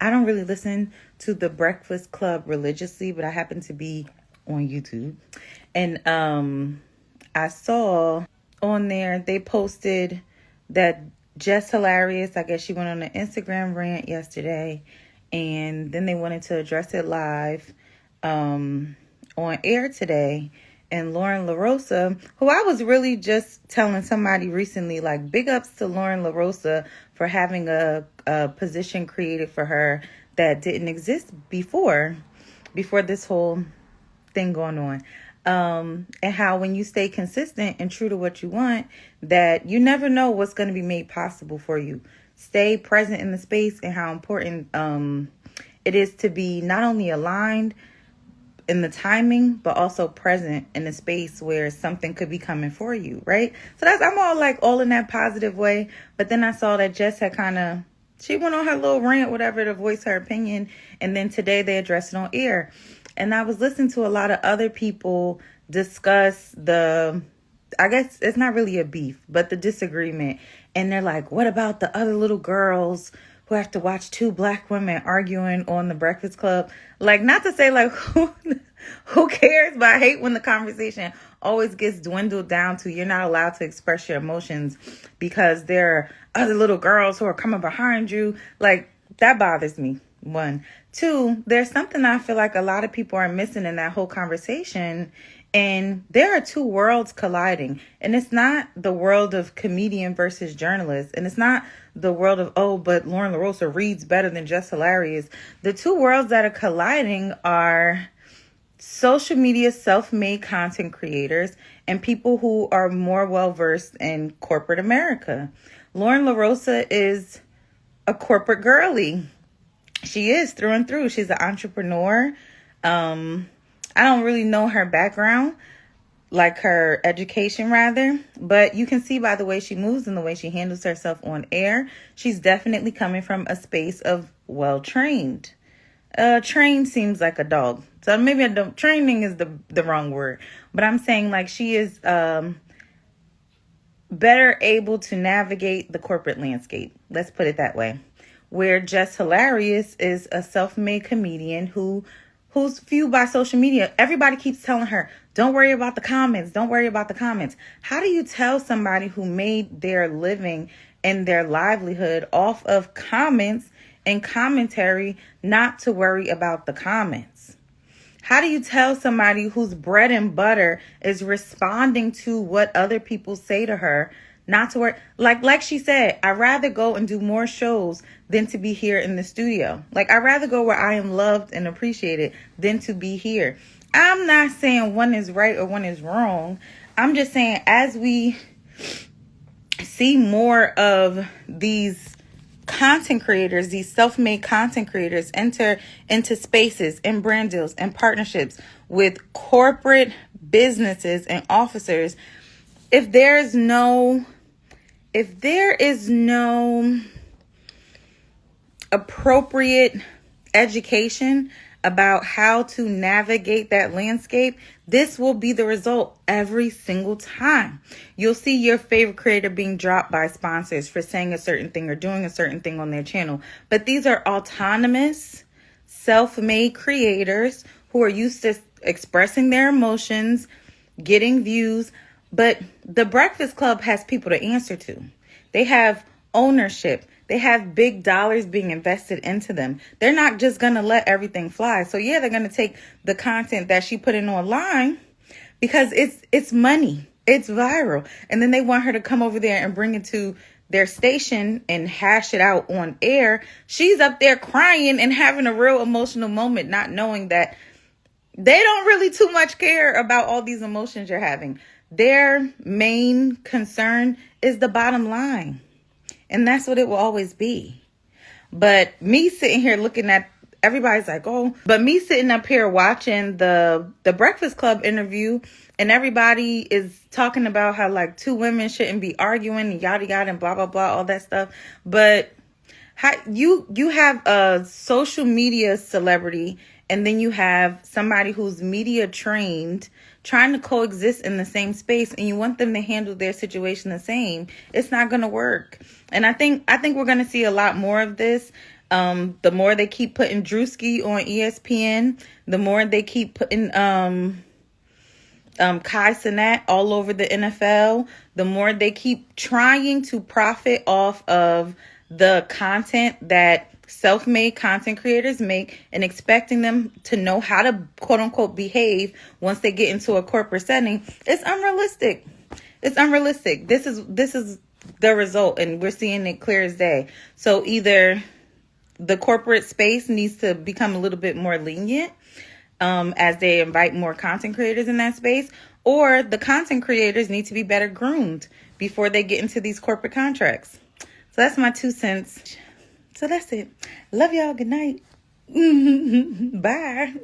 I don't really listen to the Breakfast Club religiously, but I happen to be on YouTube. And I saw on there they posted that Jess Hilarious, I guess she went on an Instagram rant yesterday, and then they wanted to address it live on air today. And Lauren LaRosa, who I was really just telling somebody recently, like, big ups to Lauren LaRosa for having a position created for her that didn't exist before this whole thing going on. And how when you stay consistent and true to what you want, that you never know what's going to be made possible for you. Stay present in the space, and how important it is to be not only aligned in the timing, but also present in the space where something could be coming for you, right? So I'm all in that positive way. But then I saw that Jess had she went on her little rant, whatever, to voice her opinion. And then today they addressed it on air. And I was listening to a lot of other people discuss I guess it's not really a beef, but the disagreement. And they're like, what about the other little girls who have to watch two black women arguing on the Breakfast Club? Like, not to say like, who cares? But I hate when the conversation always gets dwindled down to you're not allowed to express your emotions because there are other little girls who are coming behind you. Like, that bothers me. One. Two, there's something I feel like a lot of people are missing in that whole conversation. And there are two worlds colliding. And it's not the world of comedian versus journalist. And it's not the world of, oh, but Lauren LaRosa reads better than Jess Hilarious. The two worlds that are colliding are social media self-made content creators and people who are more well-versed in corporate America. Lauren LaRosa is a corporate girly. She is through and through. She's an entrepreneur. I don't really know her background, like her education rather, but you can see by the way she moves and the way she handles herself on air, she's definitely coming from a space of well-trained. Trained seems like a dog. So maybe training is the wrong word, but I'm saying like she is better able to navigate the corporate landscape. Let's put it that way. Where Jess Hilarious is a self-made comedian who's viewed by social media. Everybody keeps telling her, don't worry about the comments. Don't worry about the comments. How do you tell somebody who made their living and their livelihood off of comments and commentary not to worry about the comments? How do you tell somebody whose bread and butter is responding to what other people say to her not to worry? Like she said, I'd rather go and do more shows than to be here in the studio. Like, I'd rather go where I am loved and appreciated than to be here. I'm not saying one is right or one is wrong. I'm just saying as we see more of these content creators, these self-made content creators enter into spaces and brand deals and partnerships with corporate businesses and officers, if there is no appropriate education about how to navigate that landscape, this will be the result every single time. You'll see your favorite creator being dropped by sponsors for saying a certain thing or doing a certain thing on their channel. But these are autonomous, self-made creators who are used to expressing their emotions, getting views. But the Breakfast Club has people to answer to. They have ownership. They have big dollars being invested into them. They're not just going to let everything fly. So yeah, they're going to take the content that she put in online because it's money. It's viral. And then they want her to come over there and bring it to their station and hash it out on air. She's up there crying and having a real emotional moment, not knowing that they don't really too much care about all these emotions you're having. Their main concern is the bottom line. And that's what it will always be. But me sitting here looking at, everybody's like, oh, but me sitting up here watching the Breakfast Club interview, and everybody is talking about how like two women shouldn't be arguing and yada yada and blah blah blah, all that stuff. But how you have a social media celebrity, and then you have somebody who's media trained trying to coexist in the same space, and you want them to handle their situation the same. It's not going to work. And I think we're going to see a lot more of this. The more they keep putting Drewski on ESPN, the more they keep putting Kai Cenat all over the NFL, the more they keep trying to profit off of the content that self-made content creators make and expecting them to know how to quote unquote behave once they get into a corporate setting. It's unrealistic. It's unrealistic. This is the result, and we're seeing it clear as day. So either the corporate space needs to become a little bit more lenient as they invite more content creators in that space, or the content creators need to be better groomed before they get into these corporate contracts. So that's my 2 cents. So that's it. Love y'all. Good night. Bye.